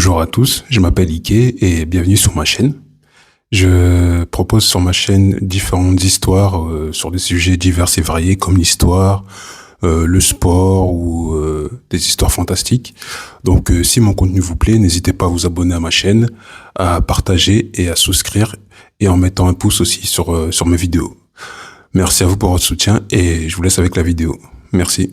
Bonjour à tous, je m'appelle Ike et bienvenue sur ma chaîne. Je propose sur ma chaîne différentes histoires sur des sujets divers et variés comme l'histoire, le sport ou des histoires fantastiques. Donc si mon contenu vous plaît, n'hésitez pas à vous abonner à ma chaîne, à partager et à souscrire et en mettant un pouce aussi sur mes vidéos. Merci à vous pour votre soutien et je vous laisse avec la vidéo. Merci.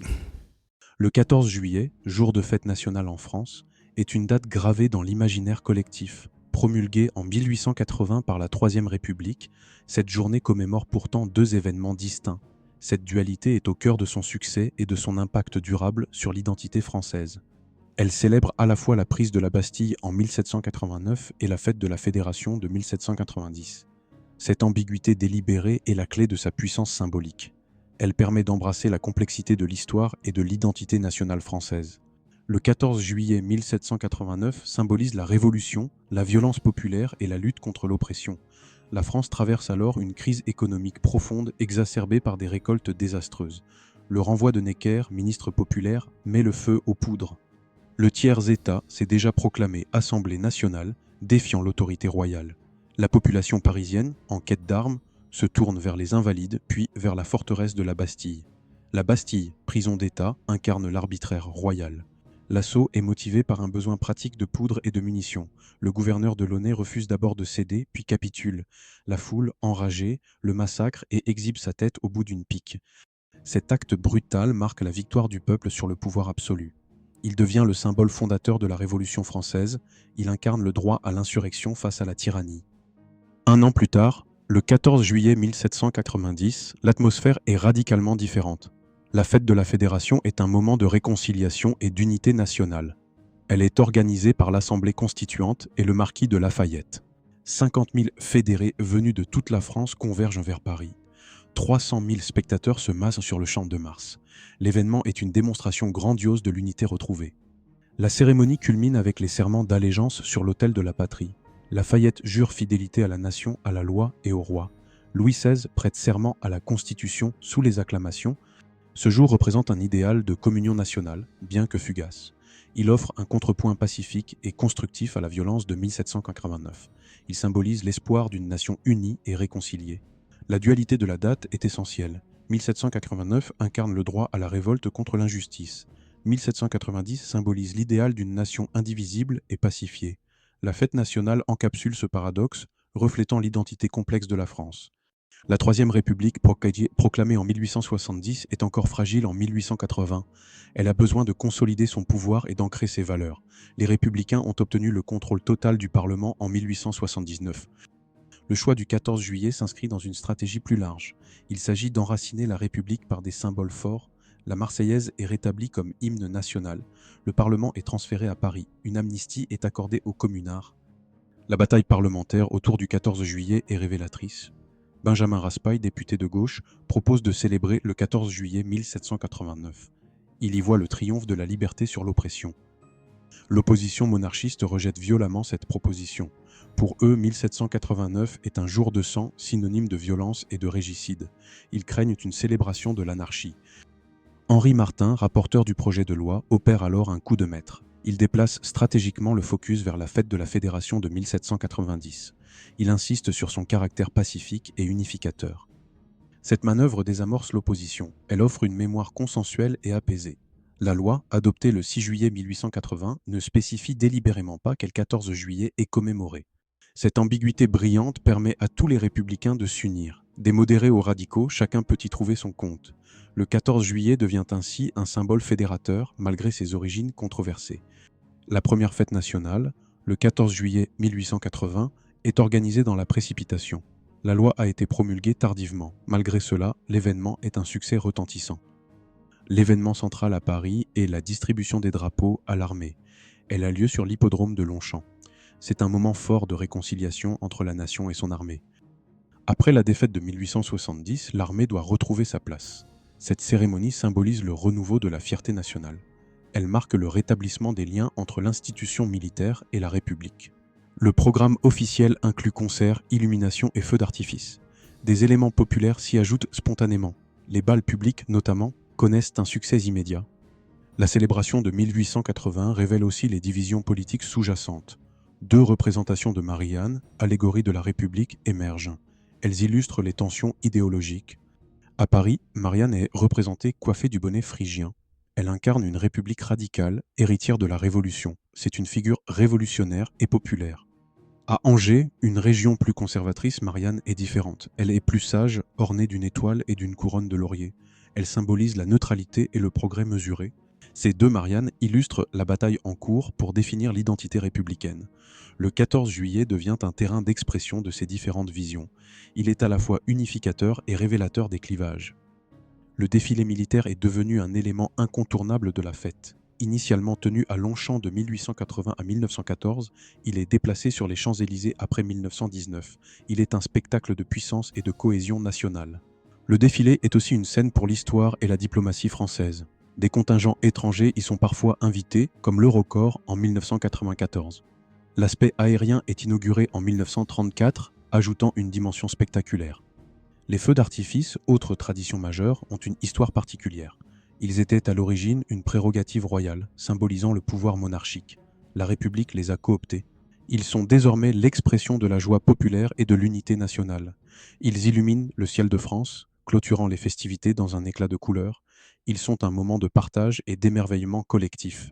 Le 14 juillet, jour de fête nationale en France, est une date gravée dans l'imaginaire collectif. Promulguée en 1880 par la Troisième République, cette journée commémore pourtant deux événements distincts. Cette dualité est au cœur de son succès et de son impact durable sur l'identité française. Elle célèbre à la fois la prise de la Bastille en 1789 et la fête de la Fédération de 1790. Cette ambiguïté délibérée est la clé de sa puissance symbolique. Elle permet d'embrasser la complexité de l'histoire et de l'identité nationale française. Le 14 juillet 1789 symbolise la Révolution, la violence populaire et la lutte contre l'oppression. La France traverse alors une crise économique profonde exacerbée par des récoltes désastreuses. Le renvoi de Necker, ministre populaire, met le feu aux poudres. Le tiers-État s'est déjà proclamé Assemblée nationale, défiant l'autorité royale. La population parisienne, en quête d'armes, se tourne vers les Invalides, puis vers la forteresse de la Bastille. La Bastille, prison d'État, incarne l'arbitraire royal. L'assaut est motivé par un besoin pratique de poudre et de munitions. Le gouverneur de Launay refuse d'abord de céder, puis capitule. La foule, enragée, le massacre et exhibe sa tête au bout d'une pique. Cet acte brutal marque la victoire du peuple sur le pouvoir absolu. Il devient le symbole fondateur de la Révolution française. Il incarne le droit à l'insurrection face à la tyrannie. Un an plus tard, le 14 juillet 1790, l'atmosphère est radicalement différente. La fête de la Fédération est un moment de réconciliation et d'unité nationale. Elle est organisée par l'Assemblée constituante et le marquis de Lafayette. 50 000 fédérés venus de toute la France convergent vers Paris. 300 000 spectateurs se massent sur le Champ de Mars. L'événement est une démonstration grandiose de l'unité retrouvée. La cérémonie culmine avec les serments d'allégeance sur l'autel de la patrie. Lafayette jure fidélité à la nation, à la loi et au roi. Louis XVI prête serment à la Constitution sous les acclamations. Ce jour représente un idéal de communion nationale, bien que fugace. Il offre un contrepoint pacifique et constructif à la violence de 1789. Il symbolise l'espoir d'une nation unie et réconciliée. La dualité de la date est essentielle. 1789 incarne le droit à la révolte contre l'injustice. 1790 symbolise l'idéal d'une nation indivisible et pacifiée. La fête nationale encapsule ce paradoxe, reflétant l'identité complexe de la France. La Troisième République, proclamée en 1870, est encore fragile en 1880. Elle a besoin de consolider son pouvoir et d'ancrer ses valeurs. Les républicains ont obtenu le contrôle total du Parlement en 1879. Le choix du 14 juillet s'inscrit dans une stratégie plus large. Il s'agit d'enraciner la République par des symboles forts. La Marseillaise est rétablie comme hymne national. Le Parlement est transféré à Paris. Une amnistie est accordée aux communards. La bataille parlementaire autour du 14 juillet est révélatrice. Benjamin Raspail, député de gauche, propose de célébrer le 14 juillet 1789. Il y voit le triomphe de la liberté sur l'oppression. L'opposition monarchiste rejette violemment cette proposition. Pour eux, 1789 est un jour de sang, synonyme de violence et de régicide. Ils craignent une célébration de l'anarchie. Henri Martin, rapporteur du projet de loi, opère alors un coup de maître. Il déplace stratégiquement le focus vers la fête de la Fédération de 1790. Il insiste sur son caractère pacifique et unificateur. Cette manœuvre désamorce l'opposition. Elle offre une mémoire consensuelle et apaisée. La loi, adoptée le 6 juillet 1880, ne spécifie délibérément pas quel 14 juillet est commémoré. Cette ambiguïté brillante permet à tous les républicains de s'unir. Des modérés aux radicaux, chacun peut y trouver son compte. Le 14 juillet devient ainsi un symbole fédérateur, malgré ses origines controversées. La première fête nationale, le 14 juillet 1880, est organisée dans la précipitation. La loi a été promulguée tardivement. Malgré cela, l'événement est un succès retentissant. L'événement central à Paris est la distribution des drapeaux à l'armée. Elle a lieu sur l'hippodrome de Longchamp. C'est un moment fort de réconciliation entre la nation et son armée. Après la défaite de 1870, l'armée doit retrouver sa place. Cette cérémonie symbolise le renouveau de la fierté nationale. Elle marque le rétablissement des liens entre l'institution militaire et la République. Le programme officiel inclut concerts, illuminations et feux d'artifice. Des éléments populaires s'y ajoutent spontanément. Les bals publics, notamment, connaissent un succès immédiat. La célébration de 1880 révèle aussi les divisions politiques sous-jacentes. Deux représentations de Marie-Anne, allégorie de la République, émergent. Elles illustrent les tensions idéologiques. À Paris, Marianne est représentée coiffée du bonnet phrygien. Elle incarne une république radicale, héritière de la Révolution. C'est une figure révolutionnaire et populaire. À Angers, une région plus conservatrice, Marianne est différente. Elle est plus sage, ornée d'une étoile et d'une couronne de laurier. Elle symbolise la neutralité et le progrès mesuré. Ces deux Mariannes illustrent la bataille en cours pour définir l'identité républicaine. Le 14 juillet devient un terrain d'expression de ces différentes visions. Il est à la fois unificateur et révélateur des clivages. Le défilé militaire est devenu un élément incontournable de la fête. Initialement tenu à Longchamp de 1880 à 1914, il est déplacé sur les Champs-Élysées après 1919. Il est un spectacle de puissance et de cohésion nationale. Le défilé est aussi une scène pour l'histoire et la diplomatie française. Des contingents étrangers y sont parfois invités, comme l'Eurocorps en 1994. L'aspect aérien est inauguré en 1934, ajoutant une dimension spectaculaire. Les feux d'artifice, autre tradition majeure, ont une histoire particulière. Ils étaient à l'origine une prérogative royale, symbolisant le pouvoir monarchique. La République les a cooptés. Ils sont désormais l'expression de la joie populaire et de l'unité nationale. Ils illuminent le ciel de France, clôturant les festivités dans un éclat de couleurs. Ils sont un moment de partage et d'émerveillement collectif.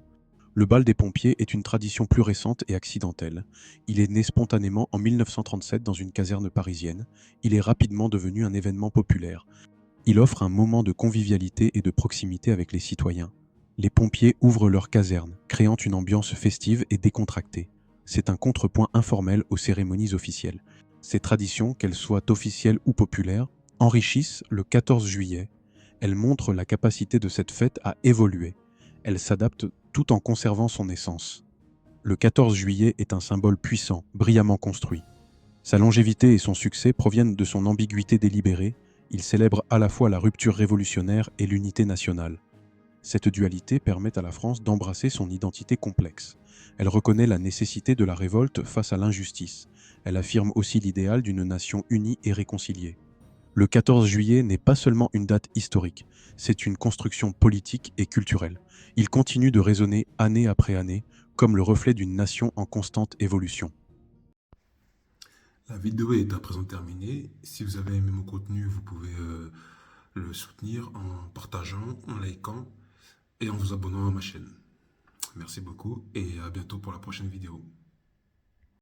Le bal des pompiers est une tradition plus récente et accidentelle. Il est né spontanément en 1937 dans une caserne parisienne. Il est rapidement devenu un événement populaire. Il offre un moment de convivialité et de proximité avec les citoyens. Les pompiers ouvrent leur caserne, créant une ambiance festive et décontractée. C'est un contrepoint informel aux cérémonies officielles. Ces traditions, qu'elles soient officielles ou populaires, enrichissent le 14 juillet. Elles montrent la capacité de cette fête à évoluer. Elle s'adapte tout en conservant son essence. Le 14 juillet est un symbole puissant, brillamment construit. Sa longévité et son succès proviennent de son ambiguïté délibérée. Il célèbre à la fois la rupture révolutionnaire et l'unité nationale. Cette dualité permet à la France d'embrasser son identité complexe. Elle reconnaît la nécessité de la révolte face à l'injustice. Elle affirme aussi l'idéal d'une nation unie et réconciliée. Le 14 juillet n'est pas seulement une date historique, c'est une construction politique et culturelle. Il continue de résonner année après année, comme le reflet d'une nation en constante évolution. La vidéo est à présent terminée. Si vous avez aimé mon contenu, vous pouvez le soutenir en partageant, en likant et en vous abonnant à ma chaîne. Merci beaucoup et à bientôt pour la prochaine vidéo.